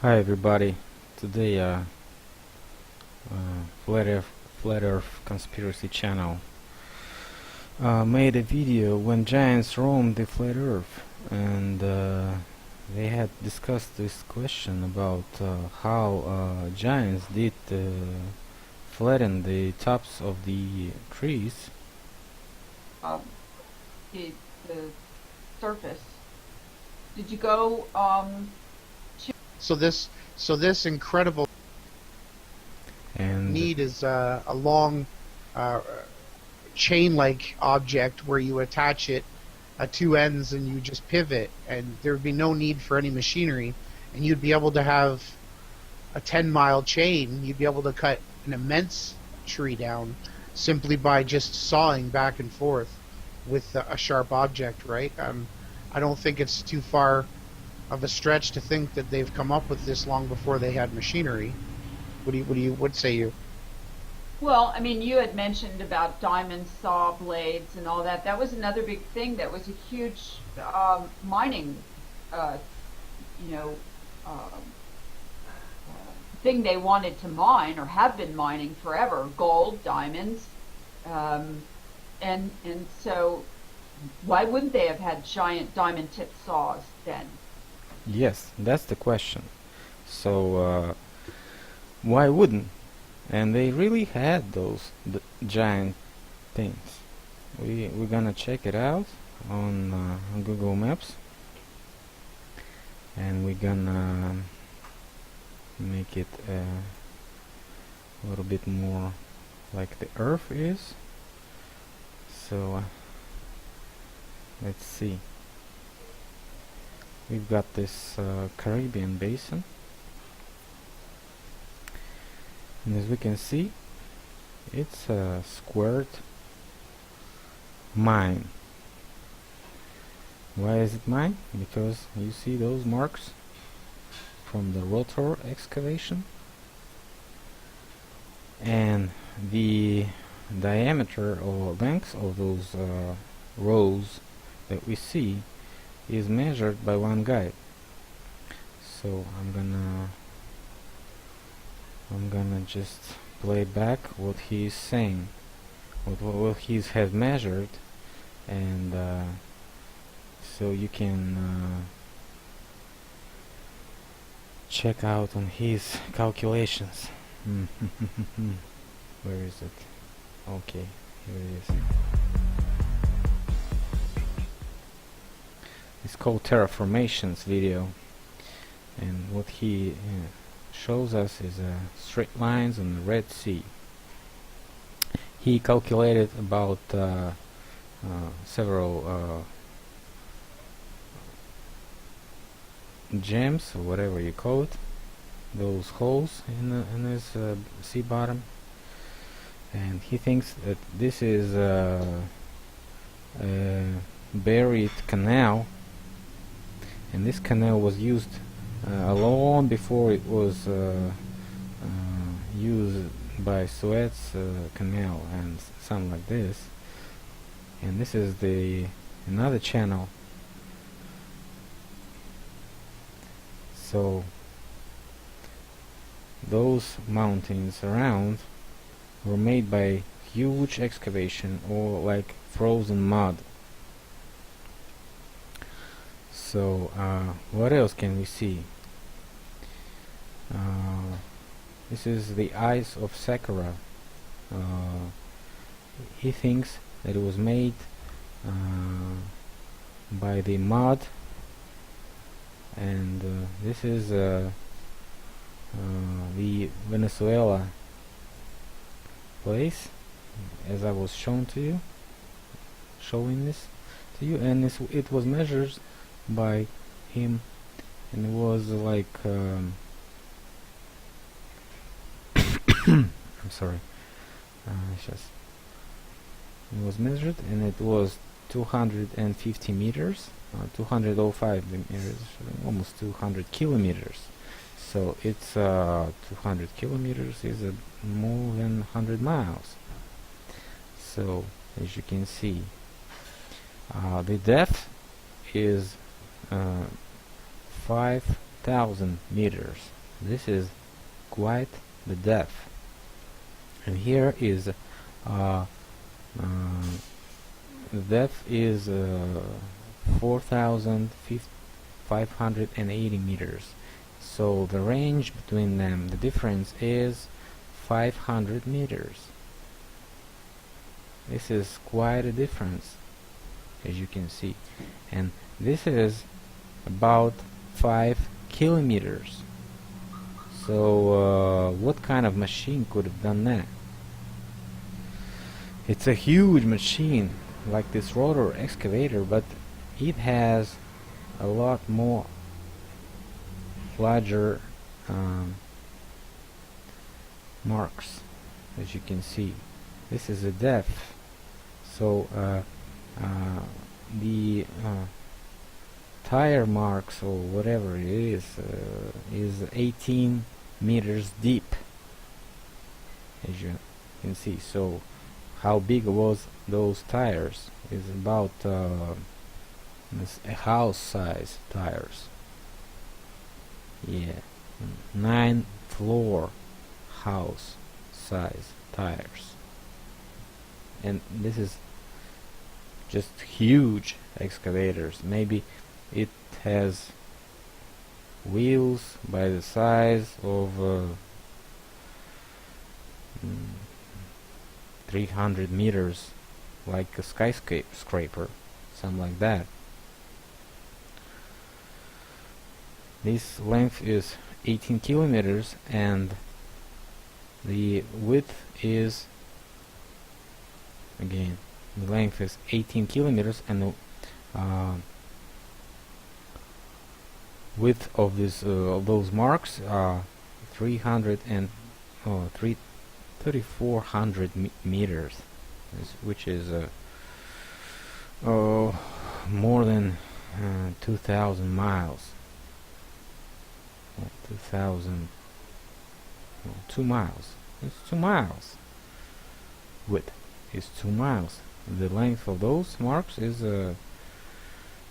Hi everybody. Today Flat Earth Conspiracy Channel made a video when giants roamed the flat Earth, and they had discussed this question about how giants did flatten the tops of the trees. um, the surface. Did you go So this incredible And need is a long uh, chain-like object where you attach it at two ends and you just pivot, and there would be no need for any machinery, and you'd be able to have a 10-mile chain. You'd be able to cut an immense tree down simply by just sawing back and forth with a sharp object, right? I don't think it's too far of a stretch to think that they've come up with this long before they had machinery. What say you? well, I mean, you had mentioned about diamond saw blades and all that. That was another big thing. That was a huge mining, uh, you know, thing they wanted to mine or have been mining forever: gold, diamonds, um, and so why wouldn't they have had giant diamond tip saws then? yes, that's the question. So why wouldn't? And they really had those giant things. We're gonna check it out on Google Maps, and we're gonna make it a little bit more like the Earth is. So let's see. We've got this Caribbean basin, and as we can see, it's a squared mine. Why is it mine? Because you see those marks from the rotor excavation, and the diameter or length of those rows that we see is measured by one guy. So I'm gonna just play back what he is saying, what he has measured, and so you can check out on his calculations. Where is it? Okay, here it is. It's called Terraformations video, and what he shows us is straight lines on the Red Sea. He calculated about several gems, or whatever you call it, those holes in his sea bottom, and he thinks that this is a buried canal, and this canal was used long before it was used by Suez Canal and something like this. And this is the another channel. So those mountains around were made by huge excavation or like frozen mud. So what else can we see? This is the eyes of Sakura. He thinks that it was made by the mud, and this is the Venezuela place, as I was showing this to you, and it was measured by him, and it was like I'm sorry, it was measured, and it was 250 meters, 205 meters, almost 200 kilometers. So it's 200 kilometers is more than 100 miles. So as you can see, the depth is 5 4,000 meters. This is quite the depth. And here is the depth is 4,580 meters. So the range between them, the difference is 500 meters. This is quite a difference, as you can see. And this is about 5 kilometers. So what kind of machine could have done that? It's a huge machine, like this rotor excavator, but it has a lot more larger marks, as you can see. This is a depth. So the tire marks, or whatever it is 18 meters deep, as you can see. So how big was those tires? Is about a house size tires. Yeah, 9-floor house size tires. And this is just huge excavators. Maybe it has wheels by the size of 300 meters, like a skyscraper, something like that. This length is 18 kilometers, and the width is, again, the length is 18 kilometers, and the width of this of those marks are 3,400 meters, which is more than 2,000 miles. 2 miles. It's 2 miles. Width is 2 miles. The length of those marks is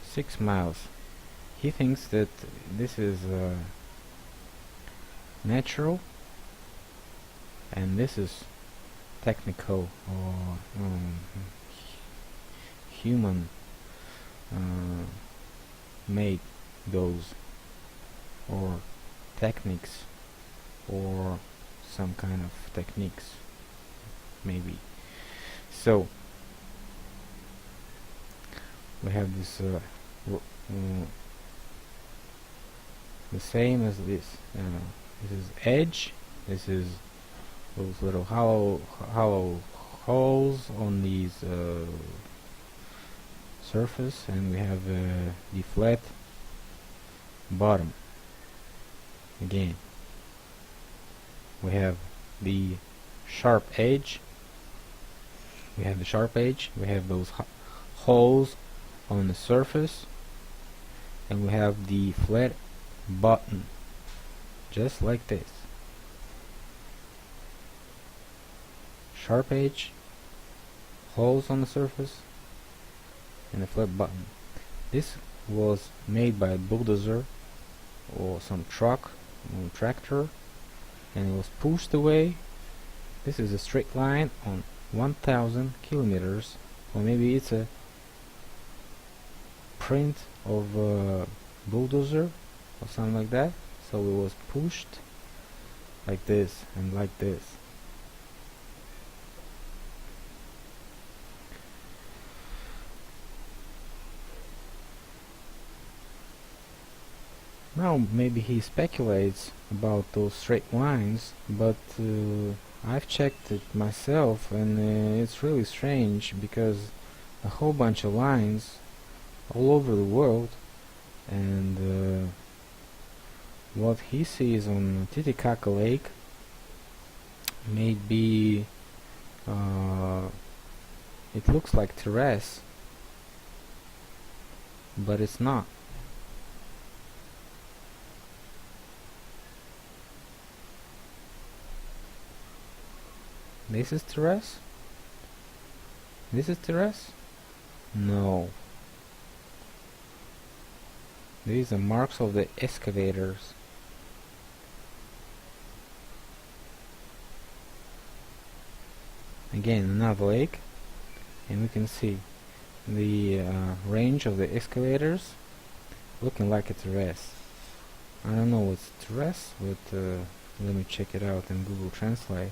6 miles. He thinks that this is natural, and this is technical, or human made those, or techniques, or some kind of techniques, maybe. So we have this the same as this. This is edge. This is those little hollow holes on these surface, and we have the flat bottom. Again, we have the sharp edge. We have the sharp edge. We have those holes on the surface, and we have the flat bottom, just like this. Sharp edge, holes on the surface, and a flat bottom. This was made by a bulldozer or some truck or tractor, and it was pushed away. This is a straight line on 1,000 kilometers, or maybe it's a print of a bulldozer or something like that. So it was pushed like this and like this. Now maybe he speculates about those straight lines, but I've checked it myself, and it's really strange, because a whole bunch of lines all over the world, and what he sees on Titicaca Lake may be it looks like terrace, but it's not. This is terrace? This is terrace? No. These are marks of the excavators. Again, another lake, and we can see the range of the excavators looking like a terrace. I don't know what's terrace, but let me check it out in Google Translate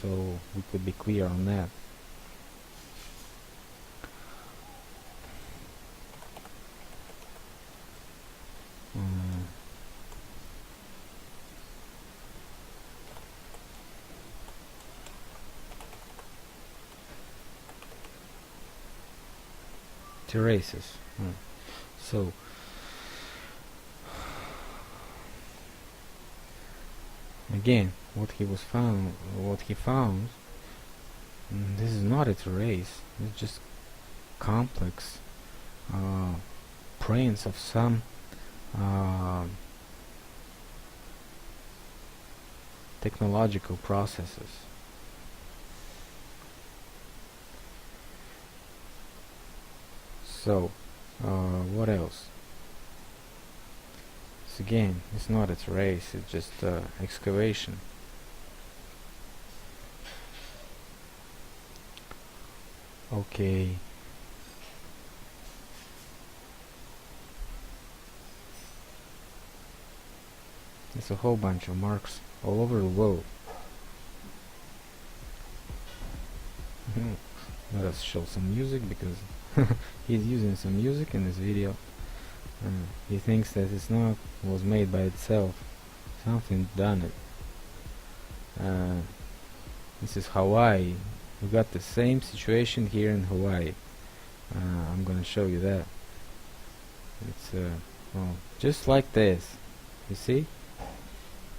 so we could be clear on that. Terraces. So again, what he found, this is not a terrace. It's just complex prints of some technological processes. So, what else? So again, it's not a terrace, it's just excavation. Okay. There's a whole bunch of marks all over the world. Let us show some music because he's using some music in this video. He thinks that it's not was made by itself. Something done it. This is Hawaii. We got the same situation here in Hawaii. I'm gonna show you that. It's well, just like this. You see?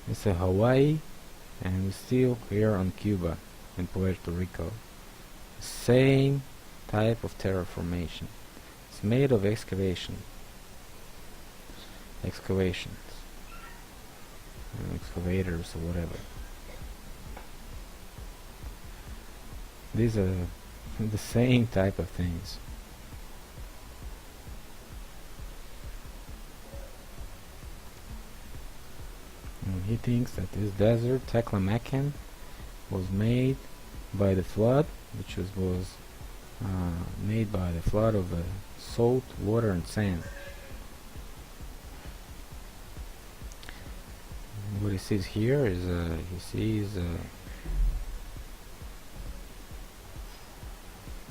It's a Hawaii, and we're still here on Cuba in Puerto Rico. Same type of terraformation. It's made of excavations, excavators or whatever. These are the same type of things. And he thinks that this desert, Taklamakan, was made by the flood, which was made by the flood of salt, water, and sand. What he sees here is he sees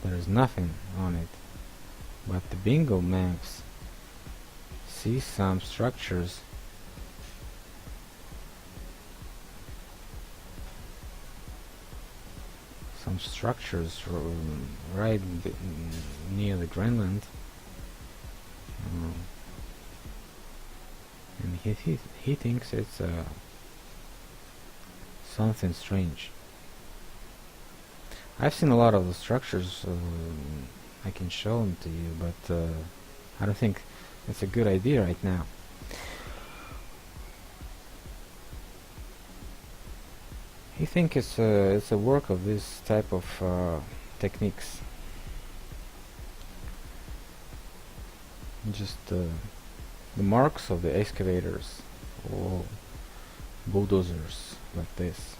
there is nothing on it, but the bingo maps see some structures. Some structures right near the Greenland, and he thinks it's something strange. I've seen a lot of the structures. I can show them to you, but I don't think it's a good idea right now. I think it's a work of this type of techniques. Just the marks of the excavators or bulldozers like this.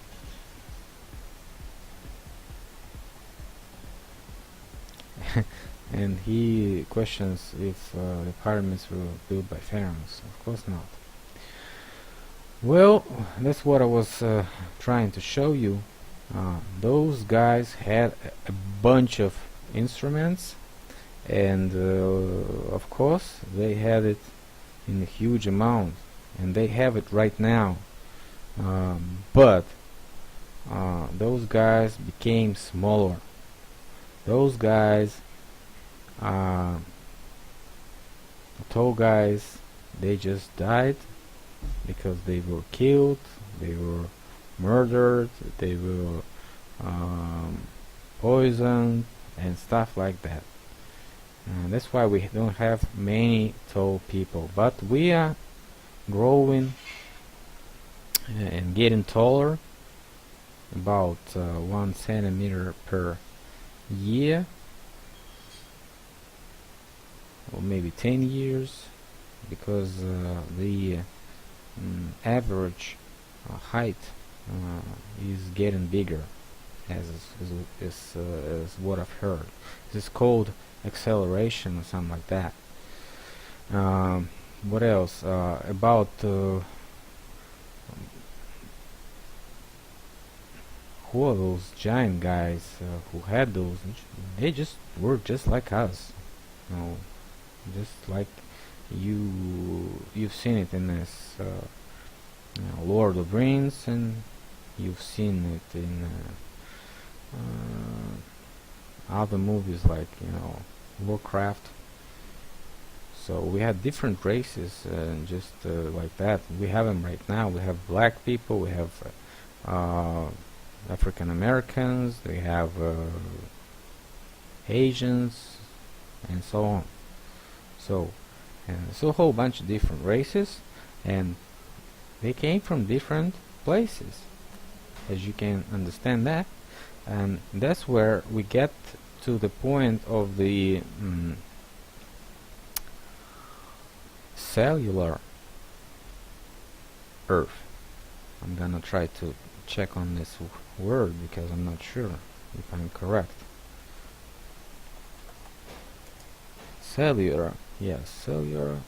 And he questions if the pyramids were built by pharaohs. Of course not. Well, that's what I was trying to show you. Those guys had a bunch of instruments, and of course they had it in a huge amount, and they have it right now. But those guys became smaller. Those guys, the tall guys, they just died because they were killed, they were murdered, they were poisoned and stuff like that. And that's why we don't have many tall people, but we are growing and getting taller, about 1 centimeter per year, or maybe 10 years, because the average height is getting bigger, as what I've heard. This is called acceleration or something like that. What else about who are those giant guys who had those? They just were just like us, you know, just like you've seen it in this Lord of the Rings, and you've seen it in other movies like, you know, Warcraft. So we had different races, just like that. We have them right now. We have black people, we have African Americans, we have Asians, and so on. So it's a whole bunch of different races, and they came from different places, as you can understand that. And that's where we get to the point of the cellular Earth. I'm gonna try to check on this word because I'm not sure if I'm correct. Cellular, yes, cellular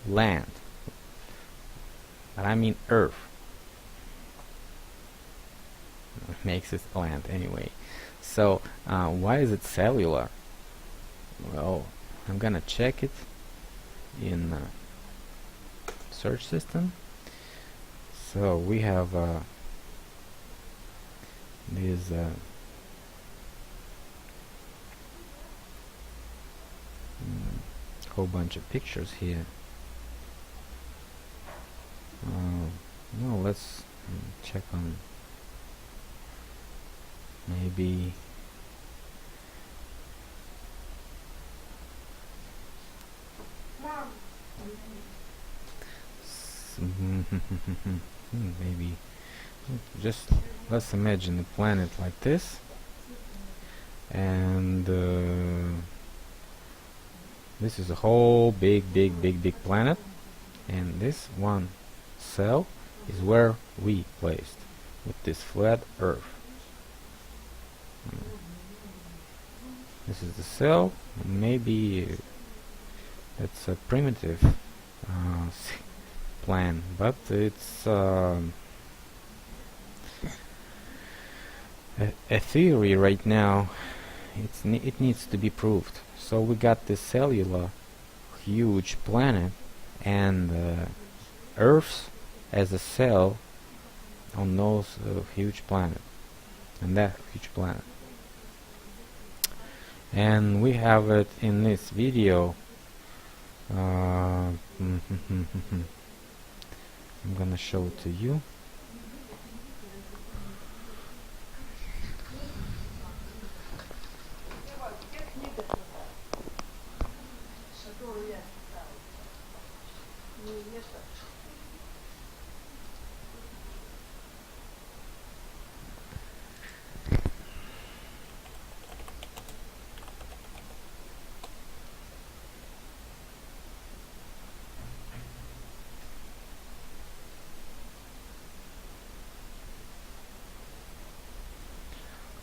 land, but I mean Earth. Makes it land anyway. So why is it cellular? Well, I'm gonna check it in search system. So we have these whole bunch of pictures here. No, let's check on maybe maybe just let's imagine a planet like this, and this is a whole big planet, and this one cell is where we placed with this flat Earth. This is the cell. Maybe it's a primitive plan, but it's a theory right now. It needs to be proved. So we got this cellular huge planet, and Earth as a cell on those huge planet, and that huge planet. And we have it in this video. I'm gonna show it to you.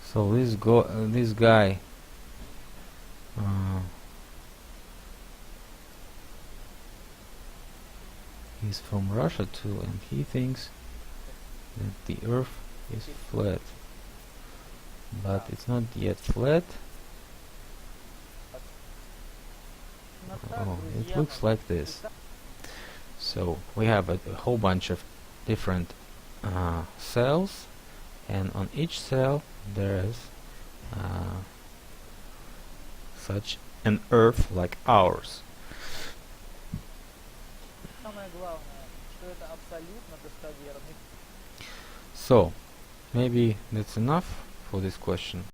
So this guy he's from Russia too, and he thinks that the Earth is flat, but it's not yet flat. Oh, it looks like this. So we have a whole bunch of different cells, and on each cell there is such an Earth like ours. So maybe that's enough for this question.